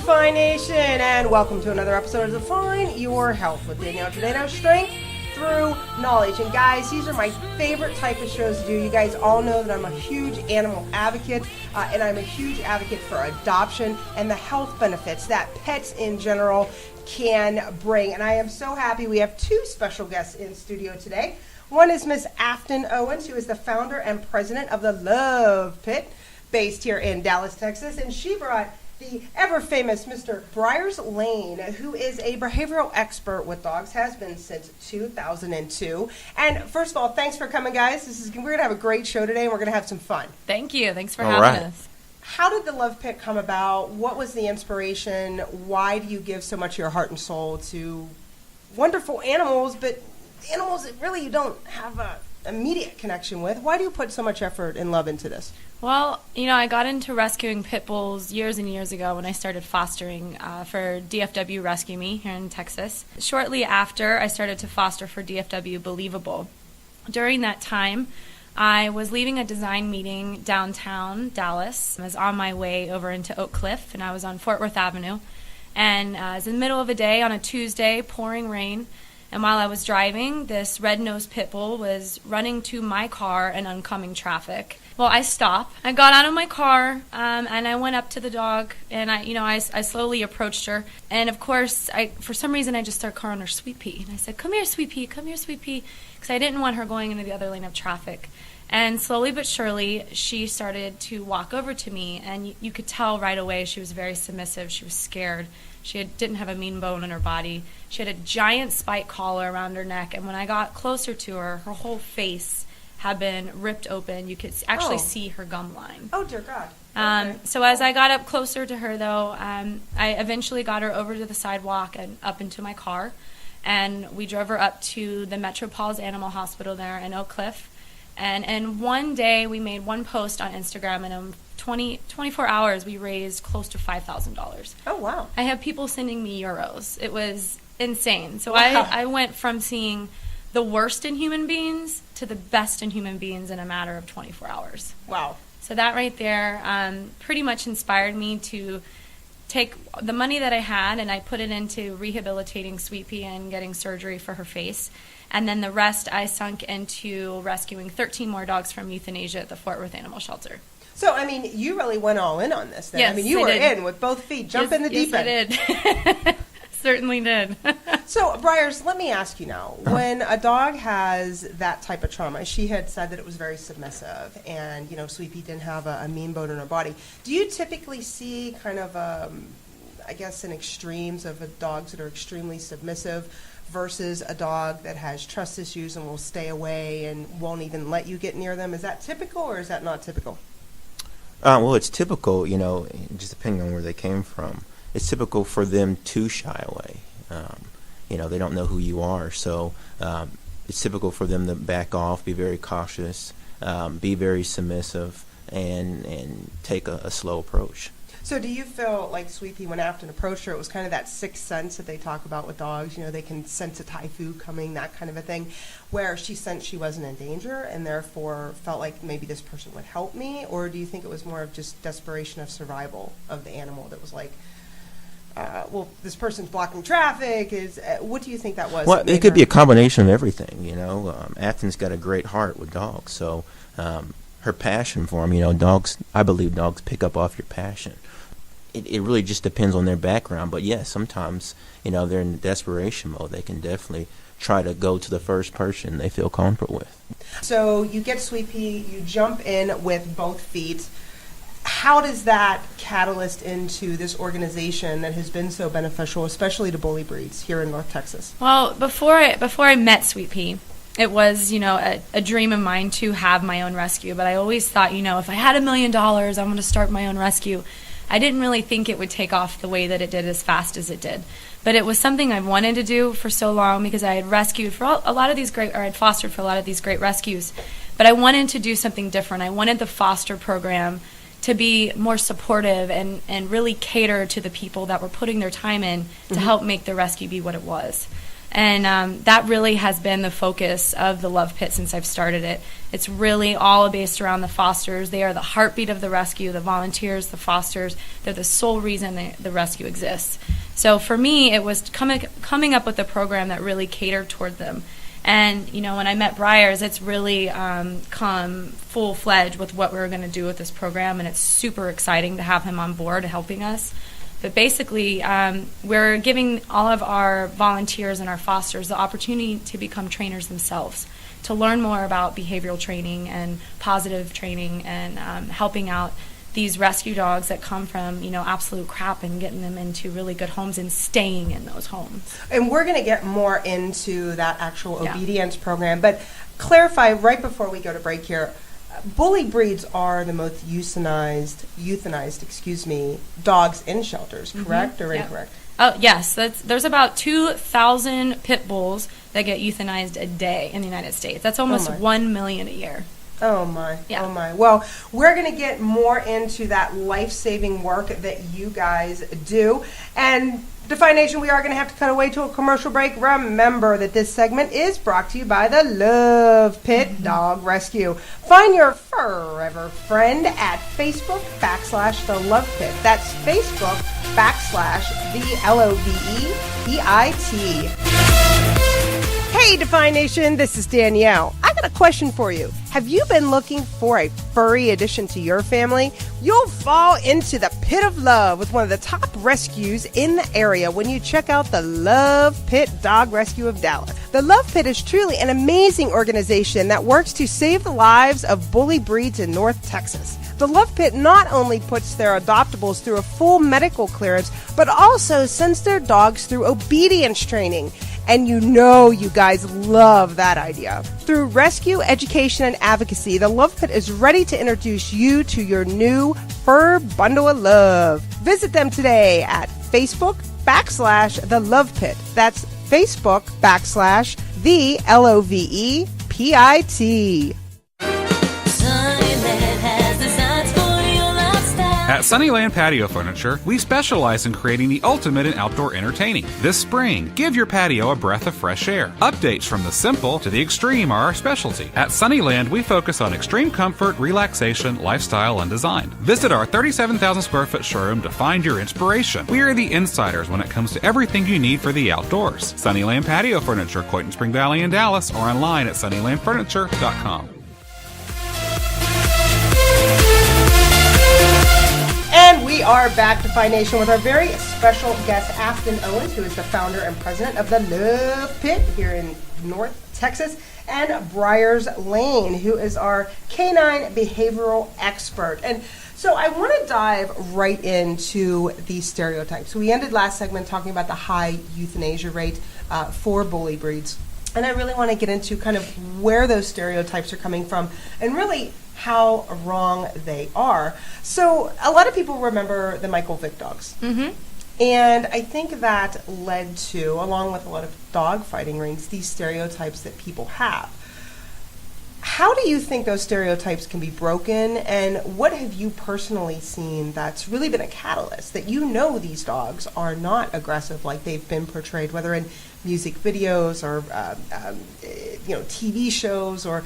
Dfine Nation, and welcome to another episode of Define Your Health with Danielle Girdano, strength through knowledge. And guys, these are my favorite type of shows to do. You guys all know that I'm a huge animal advocate, and I'm a huge advocate for adoption and the health benefits that pets in general can bring. And I am so happy we have two special guests in studio today. One is Miss Aften Owens, who is the founder and president of the Love Pit, based here in Dallas, Texas, and she brought the ever-famous Mr. Bryers Lane, who is a behavioral expert with dogs, has been since 2002. And first of all, thanks for coming, guys. We're going to have a great show today, and we're going to have some fun. Thank you. Thanks for having us. How did the Love Pit come about? What was the inspiration? Why do you give so much of your heart and soul to wonderful animals, but animals that really you don't have an immediate connection with? Why do you put so much effort and love into this? Well, I got into rescuing pit bulls years and years ago when I started fostering for DFW Rescue Me here in Texas. Shortly after, I started to foster for DFW Believable. During that time, I was leaving a design meeting downtown Dallas. I was on my way over into Oak Cliff, and I was on Fort Worth Avenue. And it was in the middle of a day on a Tuesday, pouring rain. And while I was driving, this red-nosed pit bull was running to my car in oncoming traffic. Well, I stopped. I got out of my car, and I went up to the dog, and I slowly approached her. And of course, for some reason, I just started calling her Sweet Pea. And I said, "Come here, Sweet Pea, come here, Sweet Pea," because I didn't want her going into the other lane of traffic. And slowly but surely, she started to walk over to me, and you could tell right away she was very submissive. She was scared. She didn't have a mean bone in her body. She had a giant spike collar around her neck, and when I got closer to her, her whole face had been ripped open. You could actually see her gum line. Oh, dear God. Okay. So as I got up closer to her, though, I eventually got her over to the sidewalk and up into my car, and we drove her up to the Metropolis Animal Hospital there in Oak Cliff. And one day we made one post on Instagram, and in 24 hours we raised close to $5,000. Oh, wow. I have people sending me euros. It was insane. So Wow. I went from seeing the worst in human beings to the best in human beings in a matter of 24 hours. Wow. So that right there pretty much inspired me to take the money that I had, and I put it into rehabilitating Sweet Pea and getting surgery for her face. And then the rest I sunk into rescuing 13 more dogs from euthanasia at the Fort Worth Animal Shelter. So, you really went all in on this then. Yes, you I were did. in with both feet, jump in the deep end. Yes, I did. Certainly did. So, Bryers, let me ask you now. When a dog has that type of trauma, she had said that it was very submissive, and, Sweet Pea didn't have a mean bone in her body. Do you typically see kind of, in extremes of dogs that are extremely submissive versus a dog that has trust issues and will stay away and won't even let you get near them? Is that typical, or is that not typical? Well, it's typical, just depending on where they came from. It's typical for them to shy away. They don't know who you are, so it's typical for them to back off, be very cautious, be very submissive, and take a slow approach. So do you feel like Sweet Pea, when Afton approached her, it was kind of that sixth sense that they talk about with dogs? They can sense a typhoon coming, that kind of a thing, where she sensed she wasn't in danger and therefore felt like maybe this person would help me? Or do you think it was more of just desperation of survival of the animal that was like, this person's blocking traffic? What do you think that was? Well, it could be a combination of everything, Afton's got a great heart with dogs, so her passion for them, dogs, I believe dogs pick up off your passion. It really just depends on their background, but yes, sometimes, they're in desperation mode. They can definitely try to go to the first person they feel comfortable with. So you get Sweet Pea, you jump in with both feet. How does that catalyst into this organization that has been so beneficial, especially to bully breeds here in North Texas? Well, before I met Sweet Pea, it was, a dream of mine to have my own rescue. But I always thought, if I had $1 million, I'm going to start my own rescue. I didn't really think it would take off the way that it did, as fast as it did. But it was something I wanted to do for so long, because I had rescued for a lot of these great, or I'd fostered for a lot of these great rescues. But I wanted to do something different. I wanted the foster program to be more supportive and really cater to the people that were putting their time in to help make the rescue be what it was. And that really has been the focus of the Love Pit since I've started it. It's really all based around the fosters. They are the heartbeat of the rescue, the volunteers, the fosters. They're the sole reason the rescue exists. So for me, it was coming up with a program that really catered toward them. And, you know, when I met Bryers, it's really come full-fledged with what we're going to do with this program, and it's super exciting to have him on board helping us. But basically, we're giving all of our volunteers and our fosters the opportunity to become trainers themselves, to learn more about behavioral training and positive training and helping out these rescue dogs that come from, you know, absolute crap and getting them into really good homes and staying in those homes. And we're going to get more into that actual obedience program. But clarify right before we go to break here, bully breeds are the most euthanized, dogs in shelters, correct or incorrect? Oh, yes. There's about 2,000 pit bulls that get euthanized a day in the United States. That's almost 1 million a year. Oh my, Yeah. oh my. Well, we're going to get more into that life-saving work that you guys do. And Dfine Nation, we are going to have to cut away to a commercial break. Remember that this segment is brought to you by the Love Pit Dog Rescue. Find your forever friend at Facebook/The Love Pit. That's Facebook/The LOVEPIT. Hey, Dfine Nation, this is Danielle. I got a question for you. Have you been looking for a furry addition to your family? You'll fall into the pit of love with one of the top rescues in the area when you check out the Love Pit Dog Rescue of Dallas. The Love Pit is truly an amazing organization that works to save the lives of bully breeds in North Texas. The Love Pit not only puts their adoptables through a full medical clearance, but also sends their dogs through obedience training. And you know you guys love that idea. Through rescue, education, and advocacy, the Love Pit is ready to introduce you to your new fur bundle of love. Visit them today at Facebook/The Love Pit. That's Facebook/The LOVEPIT. At Sunnyland Patio Furniture, we specialize in creating the ultimate in outdoor entertaining. This spring, give your patio a breath of fresh air. Updates from the simple to the extreme are our specialty. At Sunnyland, we focus on extreme comfort, relaxation, lifestyle, and design. Visit our 37,000 square foot showroom to find your inspiration. We are the insiders when it comes to everything you need for the outdoors. Sunnyland Patio Furniture, Coyton Spring Valley in Dallas, or online at sunnylandfurniture.com. And we are back to Dfine Nation with our very special guest, Aften Owens, who is the founder and president of the Love Pit here in North Texas, and Bryers Lane, who is our canine behavioral expert. And so I want to dive right into these stereotypes. We ended last segment talking about the high euthanasia rate for bully breeds. And I really want to get into kind of where those stereotypes are coming from and really how wrong they are. So a lot of people remember the Michael Vick dogs. Mm-hmm. And I think that led to, along with a lot of dog fighting rings, these stereotypes that people have. How do you think those stereotypes can be broken, and what have you personally seen that's really been a catalyst that you know these dogs are not aggressive like they've been portrayed, whether in music videos or TV shows or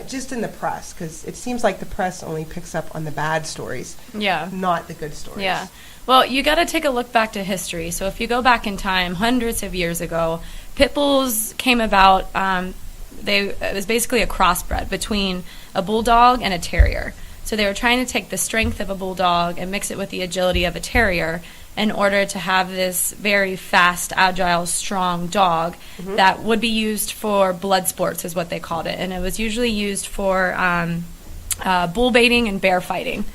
just in the press? Because it seems like the press only picks up on the bad stories, not the good stories. Yeah. Well, you got to take a look back to history. So if you go back in time, hundreds of years ago, pit bulls came about. It was basically a crossbred between a bulldog and a terrier. So they were trying to take the strength of a bulldog and mix it with the agility of a terrier in order to have this very fast, agile, strong dog that would be used for blood sports, is what they called it. And it was usually used for bull baiting and bear fighting.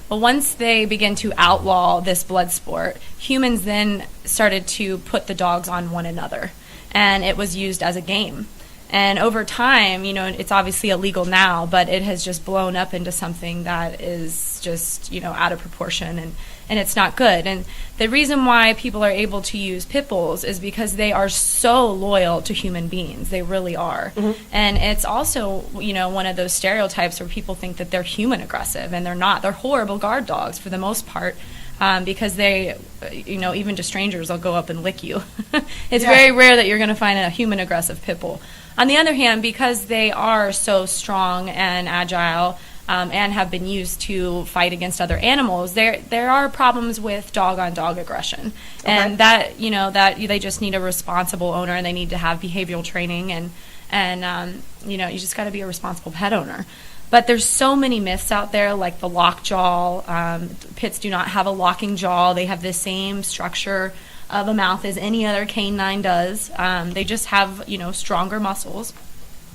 But once they began to outlaw this blood sport, humans then started to put the dogs on one another. And it was used as a game. And over time, it's obviously illegal now, but it has just blown up into something that is just, out of proportion, and it's not good. And the reason why people are able to use pit bulls is because they are so loyal to human beings. They really are. Mm-hmm. And it's also, one of those stereotypes where people think that they're human aggressive, and they're not. They're horrible guard dogs for the most part. because they, even to strangers, they'll go up and lick you. It's very rare that you're going to find a human aggressive pit bull. On the other hand, because they are so strong and agile, and have been used to fight against other animals, there are problems with dog-on-dog aggression, and that they just need a responsible owner, and they need to have behavioral training, and you just got to be a responsible pet owner. But there's so many myths out there, like the lock jaw. Pits do not have a locking jaw. They have the same structure of a mouth as any other canine does. They just have, stronger muscles.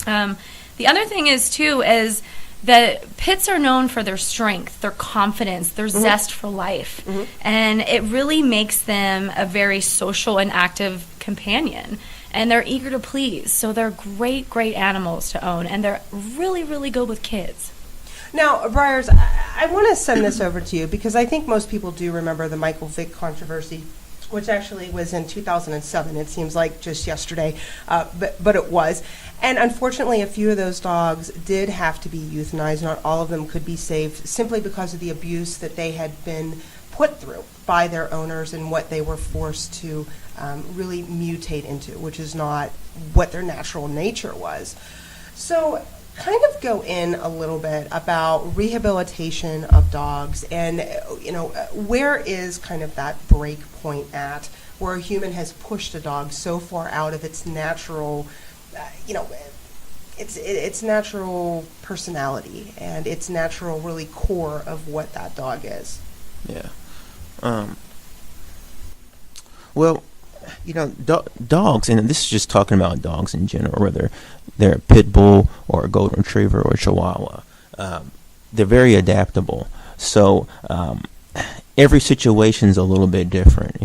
The other thing is that pits are known for their strength, their confidence, their zest for life. And it really makes them a very social and active companion. And they're eager to please. So they're great, great animals to own. And they're really, really good with kids. Now, Bryers, I want to send this over to you because I think most people do remember the Michael Vick controversy, which actually was in 2007. It seems like just yesterday, but it was. And unfortunately, a few of those dogs did have to be euthanized. Not all of them could be saved simply because of the abuse that they had been put through by their owners and what they were forced to really mutate into, which is not what their natural nature was. So kind of go in a little bit about rehabilitation of dogs and, where is kind of that break point at where a human has pushed a dog so far out of its natural, its natural personality and its natural really core of what that dog is. Yeah. Well, dogs, and this is just talking about dogs in general, whether they're a pit bull or a golden retriever or a chihuahua, they're very adaptable. So every situation's a little bit different,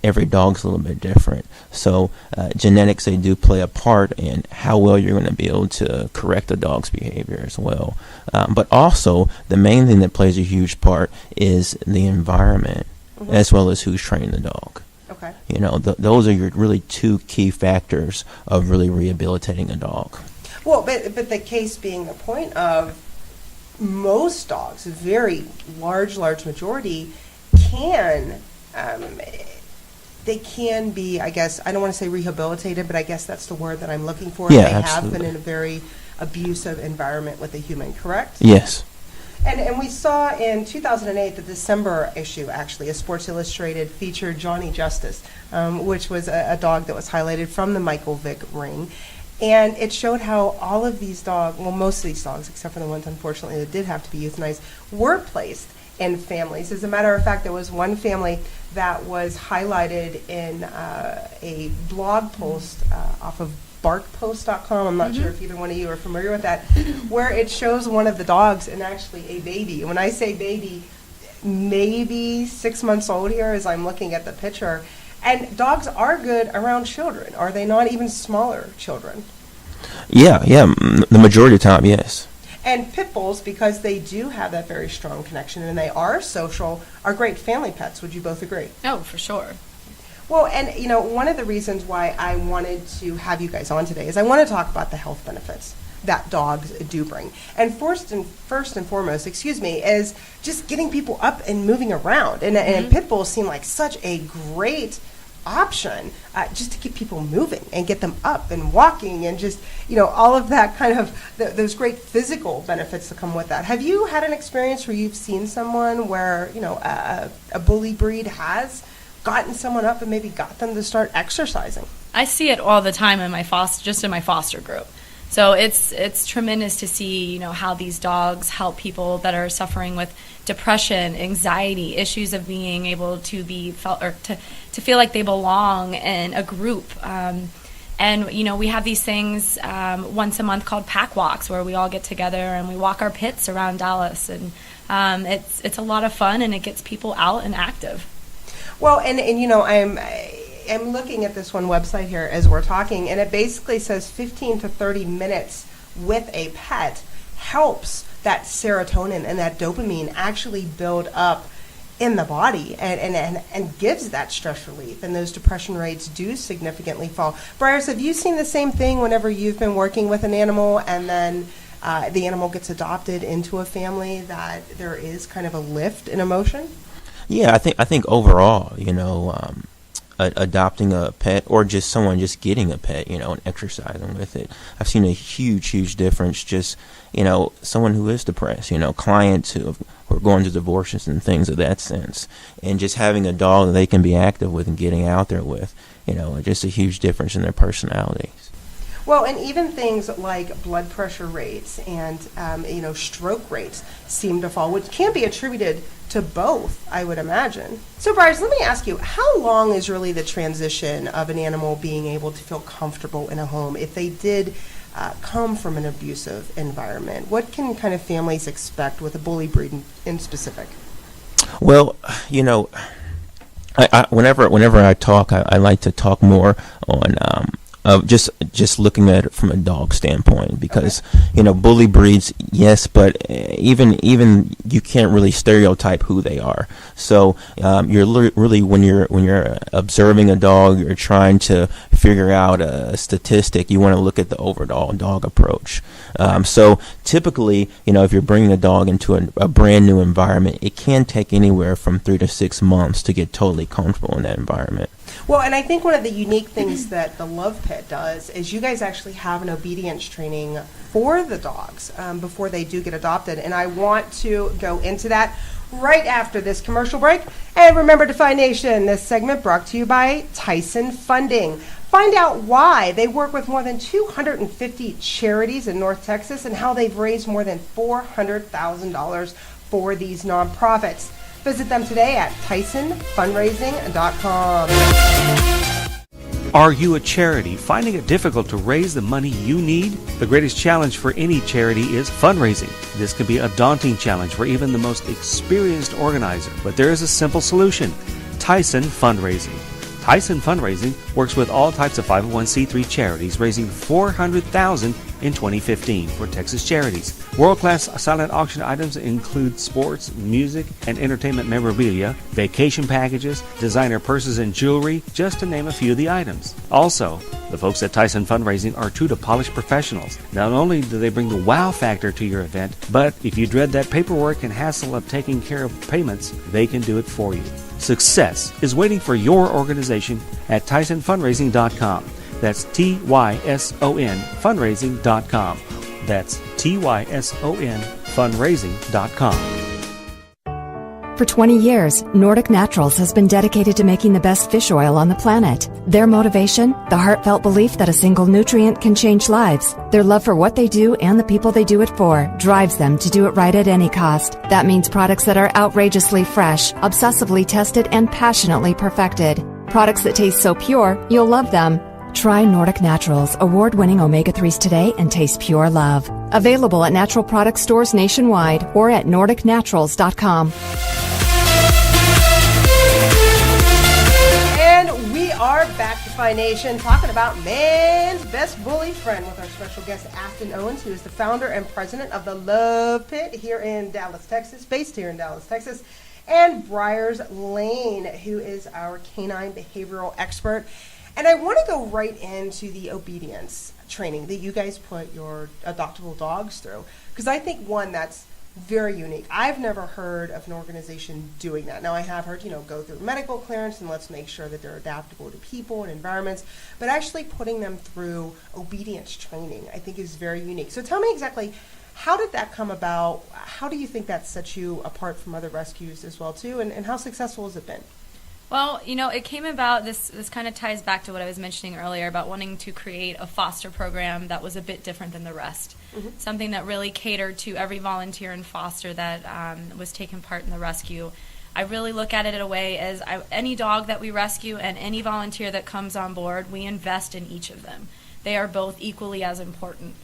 every dog's a little bit different. So genetics, they do play a part in how well you're going to be able to correct a dog's behavior as well. But also, the main thing that plays a huge part is the environment, as well as who's training the dog. Okay. Those are your really two key factors of really rehabilitating a dog. Well, but the case being the point of most dogs, a very large majority, they can be, I guess, I don't want to say rehabilitated, but I guess that's the word that I'm looking for. Yeah, they absolutely. have been in a very abusive environment with a human, correct? Yes. And we saw in 2008, the December issue, actually, of Sports Illustrated featured Johnny Justice, which was a dog that was highlighted from the Michael Vick ring. And it showed how all of these dogs, well, most of these dogs, except for the ones, unfortunately, that did have to be euthanized, were placed in families. As a matter of fact, there was one family that was highlighted in a blog post off of barkpost.com. I'm not sure if either one of you are familiar with that, where it shows one of the dogs and actually a baby. And when I say baby, maybe 6 months old here as I'm looking at the picture. And dogs are good around children. Are they not, even smaller children? Yeah, the majority of the time, yes. And pit bulls, because they do have that very strong connection and they are social, are great family pets. Would you both agree? Oh, for sure. Well, and one of the reasons why I wanted to have you guys on today is I want to talk about the health benefits that dogs do bring. And first and foremost, is just getting people up and moving around. And pit bulls seem like such a great option just to get people moving and get them up and walking and just, all of that kind of, those great physical benefits that come with that. Have you had an experience where you've seen someone where, a bully breed has gotten someone up and maybe got them to start exercising? I see it all the time in my foster group. So it's tremendous to see, how these dogs help people that are suffering with depression, anxiety, issues of being able to be felt or to feel like they belong in a group. And we have these things once a month called pack walks, where we all get together and we walk our pits around Dallas, and it's a lot of fun and it gets people out and active. Well, and I'm looking at this one website here as we're talking, and it basically says 15 to 30 minutes with a pet helps that serotonin and that dopamine actually build up in the body and gives that stress relief, and those depression rates do significantly fall. Bryers, have you seen the same thing whenever you've been working with an animal and then the animal gets adopted into a family, that there is kind of a lift in emotion? Yeah, I think overall, adopting a pet or just someone just getting a pet, and exercising with it, I've seen a huge difference. Just, someone who is depressed, clients who are going through divorces and things of that sense, and just having a dog that they can be active with and getting out there with, just a huge difference in their personalities. Well, and even things like blood pressure rates and, stroke rates seem to fall, which can be attributed to both, I would imagine. So, Bryers, let me ask you, how long is really the transition of an animal being able to feel comfortable in a home if they did come from an abusive environment? What can kind of families expect with a bully breed in specific? Well, whenever I talk, I like to talk more on of just looking at it from a dog standpoint, because bully breeds, yes, but even you can't really stereotype who they are. So you're really when you're observing a dog, you're trying to figure out a statistic. You want to look at the overall dog approach. So typically, if you're bringing a dog into a brand new environment, it can take anywhere from 3 to 6 months to get totally comfortable in that environment. Well, and I think one of the unique things that the Love Pit does is you guys actually have an obedience training for the dogs before they do get adopted. And I want to go into that right after this commercial break. And remember, Dfine Nation, this segment brought to you by Tyson Funding. Find out why they work with more than 250 charities in North Texas and how they've raised more than $400,000 for these nonprofits. Visit them today at TysonFundraising.com. Are you a charity finding it difficult to raise the money you need? The greatest challenge for any charity is fundraising. This can be a daunting challenge for even the most experienced organizer, but there is a simple solution: Tyson Fundraising. Tyson Fundraising works with all types of 501c3 charities, raising $400,000 in 2015 for Texas charities. World-class silent auction items include sports, music, and entertainment memorabilia, vacation packages, designer purses and jewelry, just to name a few of the items. Also, the folks at Tyson Fundraising are true to polished professionals. Not only do they bring the wow factor to your event, but if you dread that paperwork and hassle of taking care of payments, they can do it for you. Success is waiting for your organization at TysonFundraising.com. That's TYSON fundraising.com. That's TYSON fundraising.com. For 20 years, Nordic Naturals has been dedicated to making the best fish oil on the planet. Their motivation? The heartfelt belief that a single nutrient can change lives. Their love for what they do and the people they do it for drives them to do it right at any cost. That means products that are outrageously fresh, obsessively tested, and passionately perfected. Products that taste so pure, you'll love them. Try Nordic Naturals award-winning omega-3s today and taste pure love. Available at natural product stores nationwide or at NordicNaturals.com. And we are back to Dfine Nation talking about man's best bully friend with our special guest, Aften Owens, who is the founder and president of the Love Pit here in Dallas, Texas, based here in Dallas, Texas, and Bryers Lane, who is our canine behavioral expert. And I want to go right into the obedience training that you guys put your adoptable dogs through, because I think, one, that's very unique. I've never heard of an organization doing that. Now, I have heard, go through medical clearance and let's make sure that they're adaptable to people and environments, but actually putting them through obedience training, I think, is very unique. So tell me exactly, how did that come about? How do you think that sets you apart from other rescues as well, too? And how successful has it been? Well, it came about, this kind of ties back to what I was mentioning earlier about wanting to create a foster program that was a bit different than the rest. Mm-hmm. Something that really catered to every volunteer in foster that was taking part in the rescue. I really look at it in a way as any dog that we rescue and any volunteer that comes on board, we invest in each of them. They are both equally as important.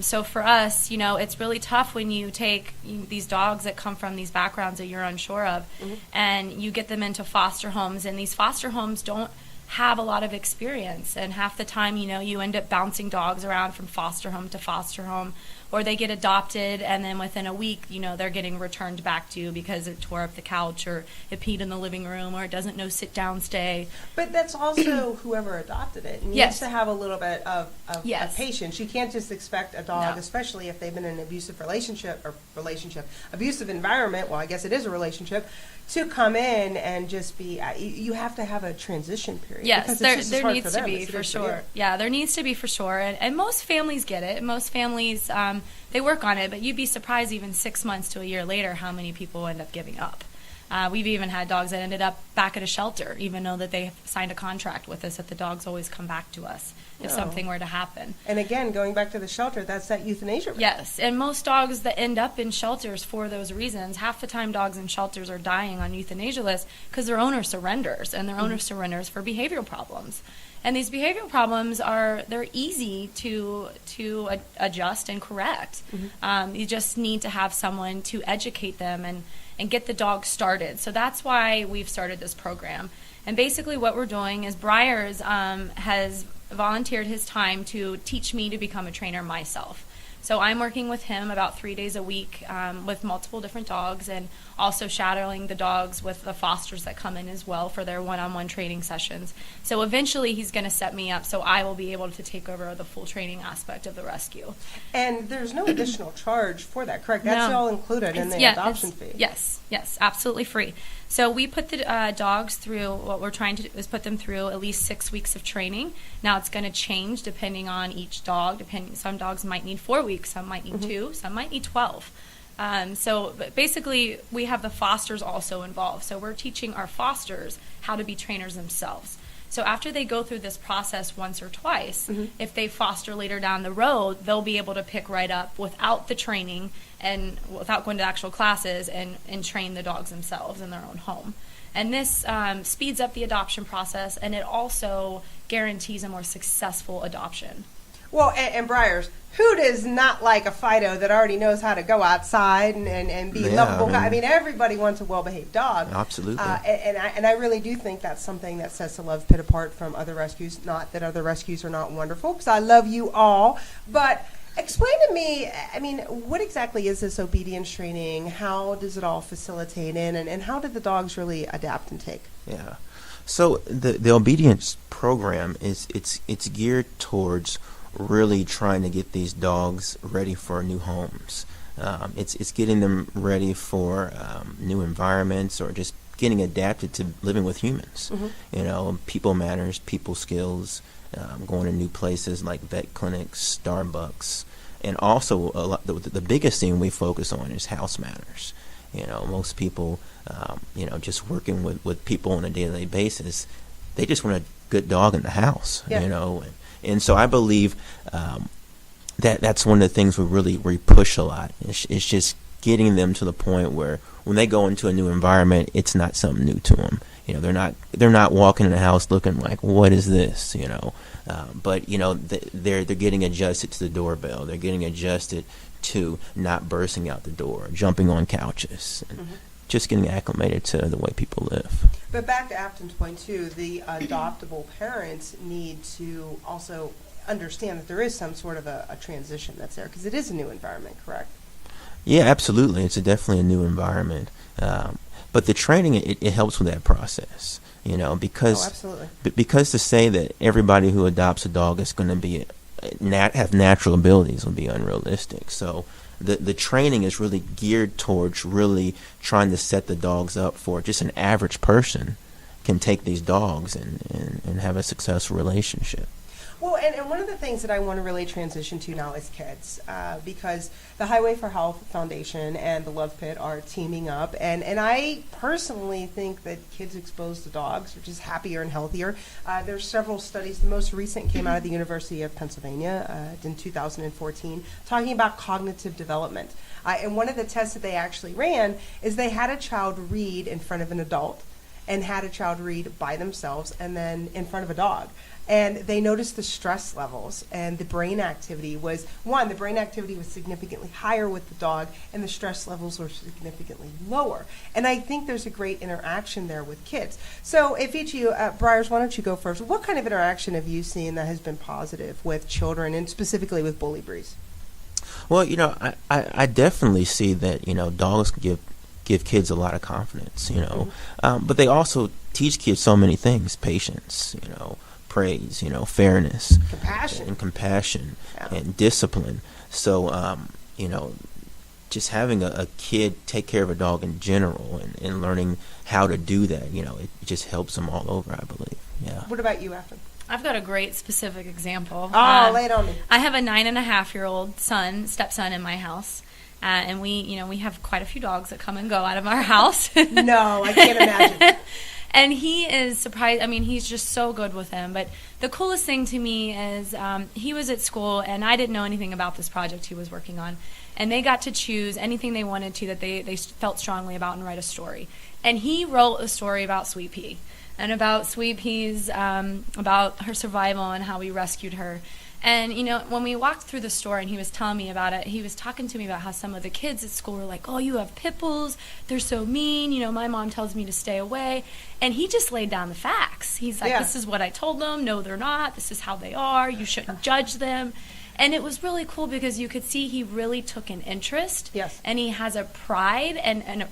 So for us, it's really tough when you take these dogs that come from these backgrounds that you're unsure of, mm-hmm. and you get them into foster homes, and these foster homes don't have a lot of experience, and half the time, you end up bouncing dogs around from foster home to foster home, or they get adopted and then within a week, they're getting returned back to you because it tore up the couch or it peed in the living room or it doesn't know sit down, stay. But that's also whoever adopted it. And you Yes. have to have a little bit of Yes. patience. You can't just expect a dog, No. especially if they've been in an abusive abusive environment, well, I guess it is a relationship, to come in and just be, you have to have a transition period. Yes, because it's there just as hard needs for to them be as it for is you. sure. Yeah, there needs to be for sure, and most families get it. Most families they work on it, but you'd be surprised even 6 months to a year later how many people end up giving up. We've even had dogs that ended up back at a shelter, even though that they signed a contract with us that the dogs always come back to us if Oh. something were to happen. And again, going back to the shelter, that's that euthanasia rate. Yes, and most dogs that end up in shelters for those reasons, half the time dogs in shelters are dying on euthanasia lists because their owner surrenders, and their owner surrenders for behavioral problems. And these behavioral problems they're easy to adjust and correct. You just need to have someone to educate them and get the dog started. So that's why we've started this program. And basically what we're doing is Bryers has volunteered his time to teach me to become a trainer myself. So I'm working with him about 3 days a week with multiple different dogs, and also shadowing the dogs with the fosters that come in as well for their one-on-one training sessions. So eventually he's going to set me up so I will be able to take over the full training aspect of the rescue. And there's no additional charge for that, correct? That's No. all included in the adoption fee. Yes, absolutely free. So we put the dogs through, what we're trying to do is put them through at least 6 weeks of training. Now it's going to change depending on each dog. Some dogs might need 4 weeks, some might need 2, some might need 12. But basically, we have the fosters also involved. So we're teaching our fosters how to be trainers themselves. So after they go through this process once or twice, if they foster later down the road, they'll be able to pick right up without the training and without going to actual classes and train the dogs themselves in their own home. And this speeds up the adoption process, and it also guarantees a more successful adoption. Well, and Bryers, who does not like a Fido that already knows how to go outside and be lovable? I mean, everybody wants a well-behaved dog. Absolutely. And I really do think that's something that sets the Love Pit apart from other rescues. Not that other rescues are not wonderful, because I love you all. But explain to me, I mean, what exactly is this obedience training? How does it all facilitate in? And how did the dogs really adapt and take? Yeah. So the obedience program it's geared towards really trying to get these dogs ready for new homes. It's getting them ready for new environments, or just getting adapted to living with humans. People manners, people skills, going to new places like vet clinics, Starbucks, and also the biggest thing we focus on is house manners. Most people, just working with people on a daily basis, they just want a good dog in the house. And so I believe that's one of the things we push a lot. It's just getting them to the point where when they go into a new environment, it's not something new to them. They're not walking in the house looking like, what is this? But they're getting adjusted to the doorbell. They're getting adjusted to not bursting out the door, jumping on couches, and just getting acclimated to the way people live. But back to Afton's point, too, the adoptable parents need to also understand that there is some sort of a transition that's there, because it is a new environment, correct? Yeah, absolutely. It's definitely a new environment. But the training, it helps with that process, because absolutely. Because to say that everybody who adopts a dog is going to be have natural abilities would be unrealistic. So the training is really geared towards really trying to set the dogs up for just an average person can take these dogs and have a successful relationship. Well, and one of the things that I want to really transition to now is kids, because the Highway for Health Foundation and the Love Pit are teaming up, and I personally think that kids exposed to dogs are just happier and healthier. There's several studies. The most recent came out of the University of Pennsylvania in 2014, talking about cognitive development. And one of the tests that they actually ran is they had a child read in front of an adult and had a child read by themselves and then in front of a dog. And they noticed the stress levels and the brain activity was, the brain activity was significantly higher with the dog and the stress levels were significantly lower. And I think there's a great interaction there with kids. So if each of you, Bryers, why don't you go first? What kind of interaction have you seen that has been positive with children and specifically with Bully Breeze? Well, I definitely see that, dogs give kids a lot of confidence, but they also teach kids so many things: patience, praise, fairness, compassion, and discipline. So, just having a kid take care of a dog in general and learning how to do that, it just helps them all over, I believe. Yeah. What about you, Aften? I've got a great specific example. Lay it on me. I have a 9.5-year-old stepson in my house. And we have quite a few dogs that come and go out of our house. No, I can't imagine. And he is surprised. I mean, he's just so good with them. But the coolest thing to me is he was at school, and I didn't know anything about this project he was working on. And they got to choose anything they wanted to that they felt strongly about and write a story. And he wrote a story about Sweet Pea, and about Sweet Pea's, about her survival and how we rescued her. And, when we walked through the store and he was telling me about it, he was talking to me about how some of the kids at school were like, oh, you have pit bulls, they're so mean, my mom tells me to stay away. And he just laid down the facts. He's like, This is what I told them, no, they're not, this is how they are, you shouldn't judge them. And it was really cool because you could see he really took an interest. Yes. And he has a pride and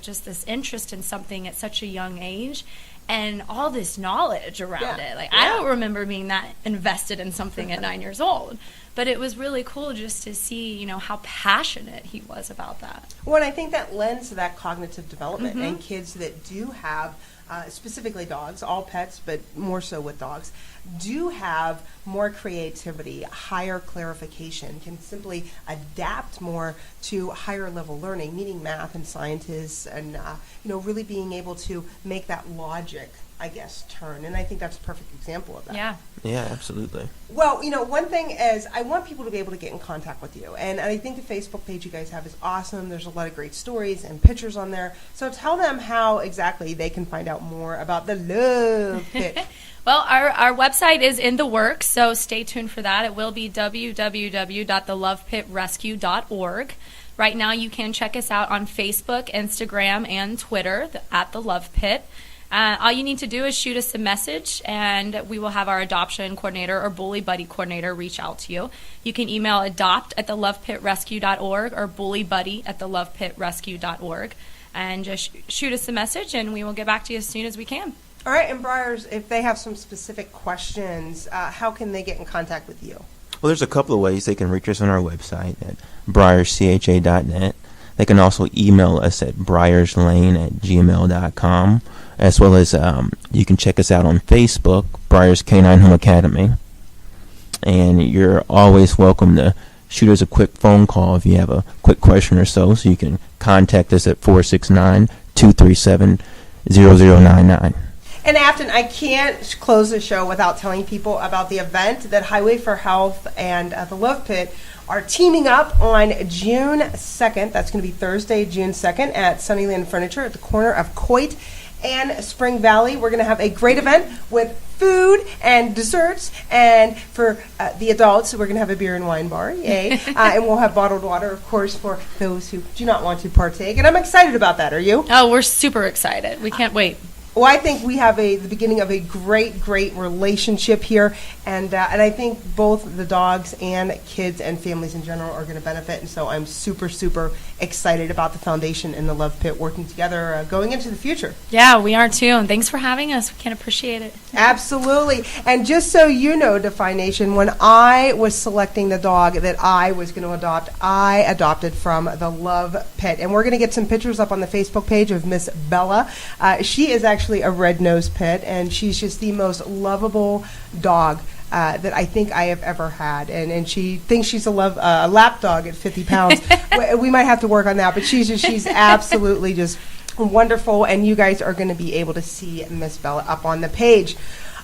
just this interest in something at such a young age. And all this knowledge around it. I don't remember being that invested in something at 9 years old. But it was really cool just to see, how passionate he was about that. Well, and I think that lends to that cognitive development. And kids that do have, specifically dogs, all pets, but more so with dogs, do have more creativity, higher clarification, can simply adapt more to higher level learning, meaning math and scientists, and really being able to make that logic, I guess, turn. And I think that's a perfect example of that. Yeah, absolutely. Well, one thing is I want people to be able to get in contact with you. And I think the Facebook page you guys have is awesome. There's a lot of great stories and pictures on there. So tell them how exactly they can find out more about the Love Pit. Well, our website is in the works, so stay tuned for that. It will be www.thelovepitrescue.org. Right now you can check us out on Facebook, Instagram, and Twitter at The Love Pit. All you need to do is shoot us a message, and we will have our adoption coordinator or bully buddy coordinator reach out to you. You can email adopt@thelovepitrescue.org or bullybuddy@thelovepitrescue.org, and just shoot us a message, and we will get back to you as soon as we can. All right, and Bryers, if they have some specific questions, how can they get in contact with you? Well, there's a couple of ways. They can reach us on our website at bryerscha.net. They can also email us at brierslane@gmail.com, as well as you can check us out on Facebook, Bryers Canine Home Academy. And you're always welcome to shoot us a quick phone call if you have a quick question or so you can contact us at 469-237-0099. And Aften, I can't close the show without telling people about the event that Highway for Health and the Love Pit are teaming up on June 2nd. That's going to be Thursday, June 2nd at Sunnyland Furniture at the corner of Coit and Spring Valley. We're going to have a great event with food and desserts, and for the adults, we're going to have a beer and wine bar, yay. And we'll have bottled water, of course, for those who do not want to partake. And I'm excited about that. Are you? Oh, we're super excited. We can't wait. Well, I think we have the beginning of a great relationship here, and I think both the dogs and kids and families in general are going to benefit, and so I'm super, super excited about the foundation and the Love Pit working together going into the future. Yeah, we are too, and thanks for having us. We can appreciate it. Absolutely. And just so you know, Dfine Nation, when I was selecting the dog that I was going to adopt, I adopted from the Love Pit, and we're going to get some pictures up on the Facebook page of Miss Bella. She is actually a red-nosed pit, and she's just the most lovable dog that I think I have ever had. And she thinks she's a lap dog at 50 pounds. We might have to work on that, but she's absolutely just wonderful, and you guys are going to be able to see Miss Bella up on the page.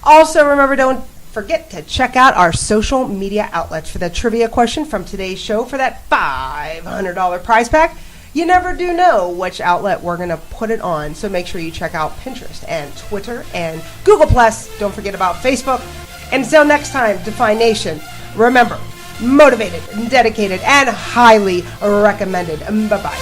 Also, remember, don't forget to check out our social media outlets for the trivia question from today's show for that $500 prize pack. You never do know which outlet we're going to put it on, so make sure you check out Pinterest and Twitter and Google+. Don't forget about Facebook. And until next time, Dfine Nation, remember, motivated, dedicated, and highly recommended. Bye-bye.